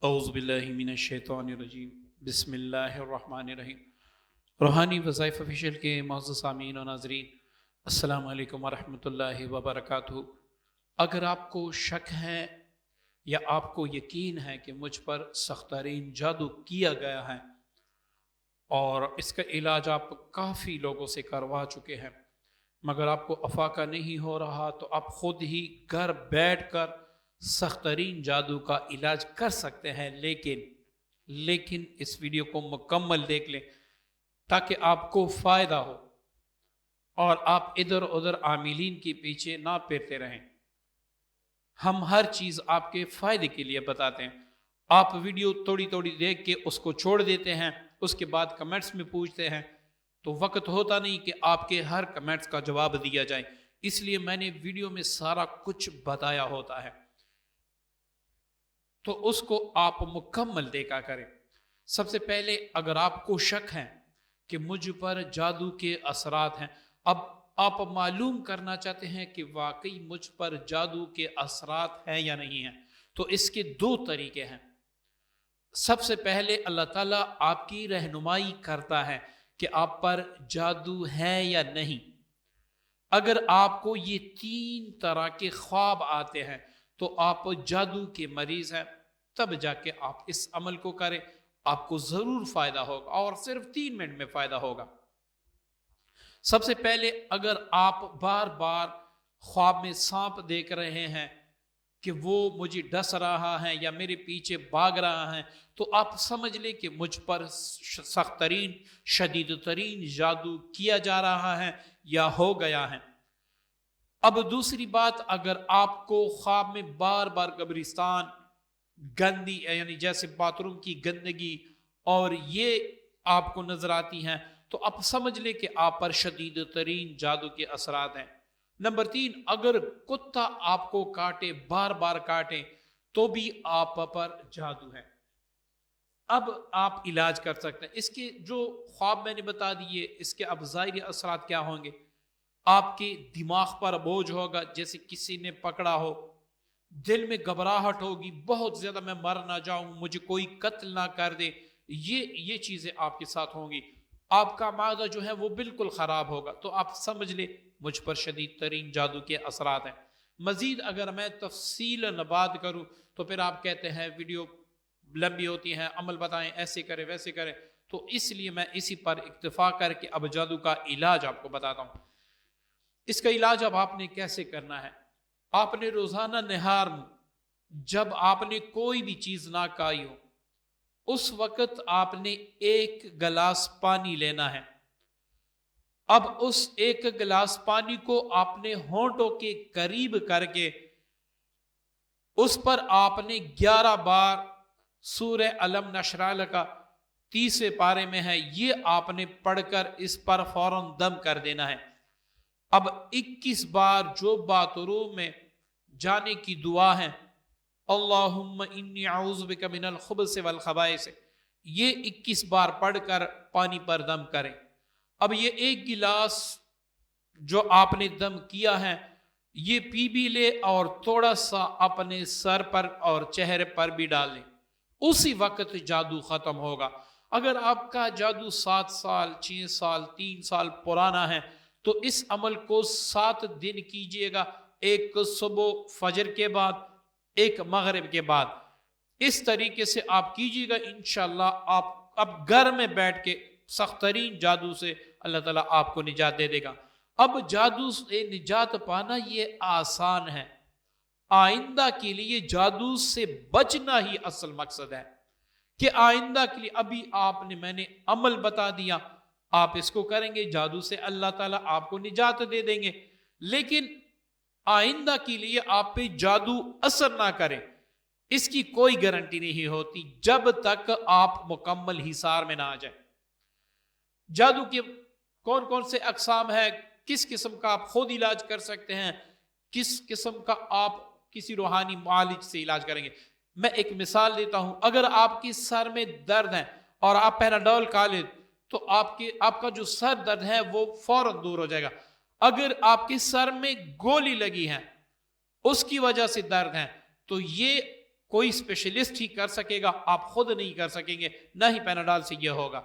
اعوذ باللہ من الشیطان الرجیم بسم اللہ الرحمن الرحیم۔ روحانی وظائف آفیشیل کے معزز سامعین و ناظرین، السلام علیکم ورحمۃ اللہ وبرکاتہ۔ اگر آپ کو شک ہے یا آپ کو یقین ہے کہ مجھ پر سخت ترین جادو کیا گیا ہے اور اس کا علاج آپ کافی لوگوں سے کروا چکے ہیں مگر آپ کو افاقہ نہیں ہو رہا، تو آپ خود ہی گھر بیٹھ کر سخت ترین جادو کا علاج کر سکتے ہیں، لیکن اس ویڈیو کو مکمل دیکھ لیں تاکہ آپ کو فائدہ ہو اور آپ ادھر ادھر عاملین کے پیچھے نہ پھرتے رہیں۔ ہم ہر چیز آپ کے فائدے کے لیے بتاتے ہیں۔ آپ ویڈیو توڑی دیکھ کے اس کو چھوڑ دیتے ہیں، اس کے بعد کمنٹس میں پوچھتے ہیں، تو وقت ہوتا نہیں کہ آپ کے ہر کمنٹس کا جواب دیا جائے، اس لیے میں نے ویڈیو میں سارا کچھ بتایا ہوتا ہے، تو اس کو آپ مکمل دیکھا کریں۔ سب سے پہلے اگر آپ کو شک ہے کہ مجھ پر جادو کے اثرات ہیں، اب آپ معلوم کرنا چاہتے ہیں کہ واقعی مجھ پر جادو کے اثرات ہیں یا نہیں ہیں، تو اس کے دو طریقے ہیں۔ سب سے پہلے اللہ تعالیٰ آپ کی رہنمائی کرتا ہے کہ آپ پر جادو ہے یا نہیں۔ اگر آپ کو یہ تین طرح کے خواب آتے ہیں تو آپ جادو کے مریض ہیں، تب جا کے آپ اس عمل کو کریں، آپ کو ضرور فائدہ ہوگا اور صرف 3 منٹ میں فائدہ ہوگا۔ سب سے پہلے اگر آپ بار بار خواب میں سانپ دیکھ رہے ہیں کہ وہ مجھے ڈس رہا ہے یا میرے پیچھے بھاگ رہا ہے، تو آپ سمجھ لیں کہ مجھ پر سخت ترین شدید ترین جادو کیا جا رہا ہے یا ہو گیا ہے۔ اب دوسری بات، اگر آپ کو خواب میں بار بار قبرستان، گندی یعنی جیسے باتھ روم کی گندگی اور یہ آپ کو نظر آتی ہیں، تو آپ سمجھ لیں کہ آپ پر شدید ترین جادو کے اثرات ہیں۔ نمبر 3، اگر کتا آپ کو کاٹے، بار بار کاٹے، تو بھی آپ پر جادو ہے۔ اب آپ علاج کر سکتے ہیں۔ اس کے جو خواب میں نے بتا دیے، اس کے اب ظاہری اثرات کیا ہوں گے؟ آپ کے دماغ پر بوجھ ہوگا جیسے کسی نے پکڑا ہو، دل میں گھبراہٹ ہوگی بہت زیادہ، میں مر نہ جاؤں، مجھے کوئی قتل نہ کر دے، یہ چیزیں آپ کے ساتھ ہوں گی۔ آپ کا معدہ جو ہے وہ بالکل خراب ہوگا، تو آپ سمجھ لیں مجھ پر شدید ترین جادو کے اثرات ہیں۔ مزید اگر میں تفصیل بات کروں تو پھر آپ کہتے ہیں ویڈیو لمبی ہوتی ہے، عمل بتائیں، ایسے کریں ویسے کریں، تو اس لیے میں اسی پر اکتفا کر کے اب جادو کا علاج آپ کو بتاتا ہوں۔ اس کا علاج اب آپ نے کیسے کرنا ہے؟ آپ نے روزانہ نہار میں جب آپ نے کوئی بھی چیز نہ کھائی ہو، اس وقت آپ نے 1 گلاس پانی لینا ہے۔ اب اس 1 گلاس پانی کو آپ نے ہونٹوں کے قریب کر کے اس پر آپ نے 11 بار سورہ علم نشرح کا 30 پارے میں ہے، یہ آپ نے پڑھ کر اس پر فوراً دم کر دینا ہے۔ اب 21 بار جو باتھ روم میں جانے کی دعا ہے، اللہم انی اعوذ بک من الخبث والخبائث، یہ 21 بار پڑھ کر پانی پر دم کریں۔ اب یہ 1 گلاس جو آپ نے دم کیا ہے، یہ پی بھی لے اور تھوڑا سا اپنے سر پر اور چہرے پر بھی ڈال لیں، اسی وقت جادو ختم ہوگا۔ اگر آپ کا جادو 7 سال 6 سال 3 سال پرانا ہے تو اس عمل کو 7 دن کیجئے گا، 1 صبح فجر کے بعد، 1 مغرب کے بعد، اس طریقے سے آپ کیجئے گا، انشاءاللہ آپ اب گھر میں بیٹھ کے سخت ترین جادو سے اللہ تعالیٰ آپ کو نجات دے دے گا۔ اب جادو سے نجات پانا یہ آسان ہے، آئندہ کے لیے جادو سے بچنا ہی اصل مقصد ہے، کہ آئندہ کے لیے ابھی میں نے عمل بتا دیا، آپ اس کو کریں گے، جادو سے اللہ تعالیٰ آپ کو نجات دے دیں گے، لیکن آئندہ کے لیے آپ پہ جادو اثر نہ کرے، اس کی کوئی گارنٹی نہیں ہوتی جب تک آپ مکمل حصار میں نہ آ جائیں۔ جادو کے کون کون سے اقسام ہیں، کس قسم کا آپ خود علاج کر سکتے ہیں، کس قسم کا آپ کسی روحانی معالج سے علاج کریں گے۔ میں ایک مثال دیتا ہوں، اگر آپ کی سر میں درد ہے اور آپ پیناڈول کھا لیں تو آپ کا جو سر درد ہے وہ فوراً دور ہو جائے گا۔ اگر آپ کے سر میں گولی لگی ہے، اس کی وجہ سے درد ہے، تو یہ کوئی اسپیشلسٹ ہی کر سکے گا، آپ خود نہیں کر سکیں گے، نہ ہی پیناڈول سے یہ ہوگا۔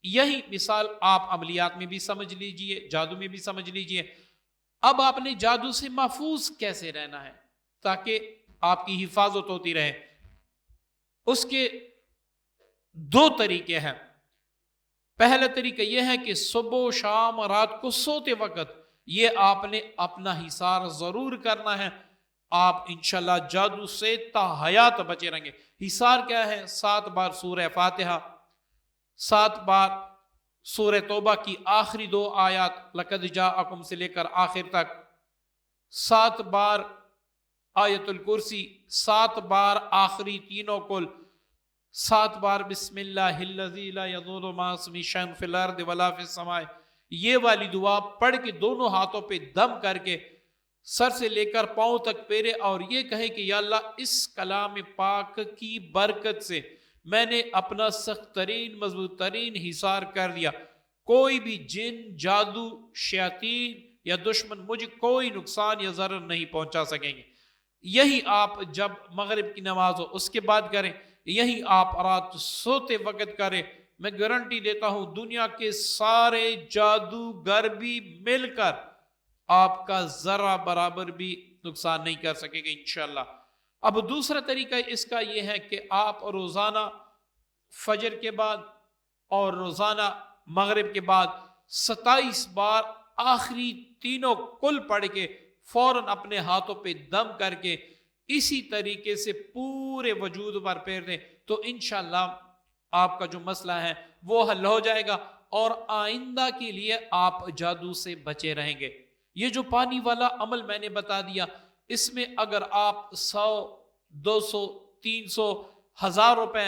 یہی مثال آپ عملیات میں بھی سمجھ لیجئے، جادو میں بھی سمجھ لیجئے۔ اب آپ نے جادو سے محفوظ کیسے رہنا ہے تاکہ آپ کی حفاظت ہوتی رہے؟ اس کے دو طریقے ہیں۔ پہلا طریقہ یہ ہے کہ صبح و شام رات کو سوتے وقت یہ آپ نے اپنا حصار ضرور کرنا ہے، آپ انشاءاللہ جادو سے تا حیات بچے رہیں گے۔ حصار کیا ہے؟ 7 بار سورہ فاتحہ، 7 بار سورہ توبہ کی آخری 2 آیات لقد جاءکم سے لے کر آخر تک، 7 بار آیت الکرسی، 7 بار آخری تینوں کل، 7 بار بسم اللہ الذی لا یضر مع اسمہ شیء فی الارض ولا فی السماء۔ یہ والی دعا پڑھ کے دونوں ہاتھوں پہ دم کر کے سر سے لے کر پاؤں تک پھیرے اور یہ کہے کہ یا اللہ اس کلام پاک کی برکت سے میں نے اپنا سخت ترین مضبوط ترین حصار کر دیا، کوئی بھی جن جادو شیاطین یا دشمن مجھے کوئی نقصان یا ضرر نہیں پہنچا سکیں گے۔ یہی آپ جب مغرب کی نماز ہو اس کے بعد کریں، یہی آپ رات سوتے وقت کریں، میں گارنٹی دیتا ہوں دنیا کے سارے جادوگر بھی مل کر آپ کا ذرہ برابر بھی نقصان نہیں کر سکے گا انشاءاللہ۔ اب دوسرا طریقہ اس کا یہ ہے کہ آپ روزانہ فجر کے بعد اور روزانہ مغرب کے بعد 27 بار آخری تینوں کل پڑھ کے فوراً اپنے ہاتھوں پہ دم کر کے اسی طریقے سے پورے وجود پر پھیر دیں تو انشاءاللہ آپ کا جو مسئلہ ہے وہ حل ہو جائے گا اور آئندہ کے لیے آپ جادو سے بچے رہیں گے۔ یہ جو پانی والا عمل میں نے بتا دیا، اس میں اگر آپ 100 200 300 1000 روپے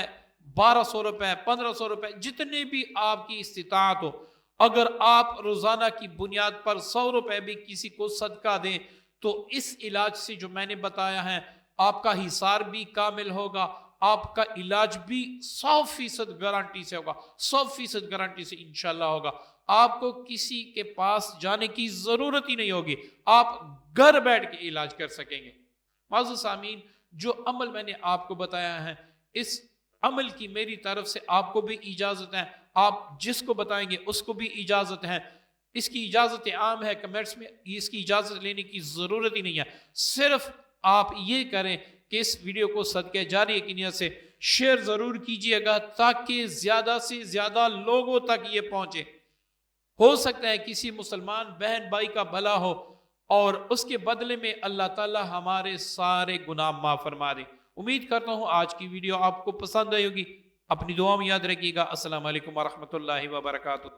1200 روپے 1500 روپے جتنے بھی آپ کی استطاعت ہو، اگر آپ روزانہ کی بنیاد پر 100 روپے بھی کسی کو صدقہ دیں تو اس علاج سے جو میں نے بتایا ہے آپ کا حصار بھی کامل ہوگا، آپ کا علاج بھی 100% گارنٹی سے ہوگا، 100% گارنٹی سے انشاءاللہ ہوگا۔ آپ کو کسی کے پاس جانے کی ضرورت ہی نہیں ہوگی، آپ گھر بیٹھ کے علاج کر سکیں گے۔ معزز سامعین، جو عمل میں نے آپ کو بتایا ہے اس عمل کی میری طرف سے آپ کو بھی اجازت ہے، آپ جس کو بتائیں گے اس کو بھی اجازت ہے۔ اس کی اجازت عام ہے، کمنٹس میں اس کی اجازت لینے کی ضرورت ہی نہیں ہے، صرف آپ یہ کریں کہ اس ویڈیو کو صدقہ جاریہ کی نیت سے شیئر ضرور کیجئے گا تاکہ زیادہ سے زیادہ لوگوں تک یہ پہنچے۔ ہو سکتا ہے کسی مسلمان بہن بھائی کا بھلا ہو اور اس کے بدلے میں اللہ تعالی ہمارے سارے گناہ معاف فرما دے۔ امید کرتا ہوں آج کی ویڈیو آپ کو پسند آئی ہوگی، اپنی دعا میں یاد رکھیے گا۔ السلام علیکم ورحمۃ اللہ وبرکاتہ۔